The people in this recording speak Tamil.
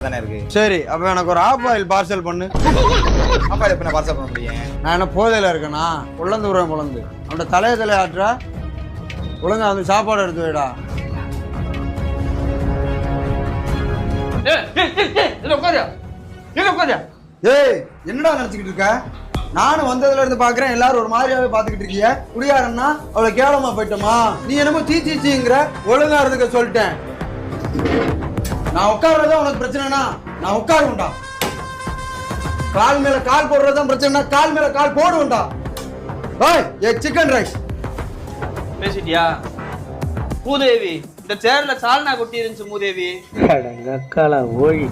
தானே இருக்கு. சரி, அப்ப எனக்கு ஒரு ஆஃப் ஆயில் பார்சல் பண்ணு. ஆஃப் ஆயில் எப்ப நான் பார்சல் பண்ண முடியும்? நான் என்ன போதையில இருக்கேனா? உழந்து விடுறேன் குழந்து. அவன் தலையை ஆட்டுற ஒழுங்கா வந்து சாப்பாடு எடுத்து வைடா. ஏய், என்னடா நினைச்சுக்கிட்டு இருக்க? நானும் வந்ததுல இருந்து பாக்குறேன், எல்லாரும் ஒரு மாதிரியாவே பாத்துக்கிட்டு இருக்கீங்க. குடியாரன்னா அவ்வளவு கேவலமா போயிட்டோமா? நீ என்னமோ சீச்சிங்கிற. ஒழுங்கா இருந்துக்க சொல்லிட்டேன். நான் உட்கார்றதா உனக்கு பிரச்சனைனா நான் உட்காருவேன்டா. கால் மேல கால் போடுறதுதான் பிரச்சனைனா கால் மேல கால் போடுவேன்டா. ஏய், சிக்கன் ரைஸ் பேசிட்டியா? மூதேவி, இந்த சேர்ல சால்னா கொட்டி இருந்துச்சு மூதேவி. அடங்கக்கால ஓய்.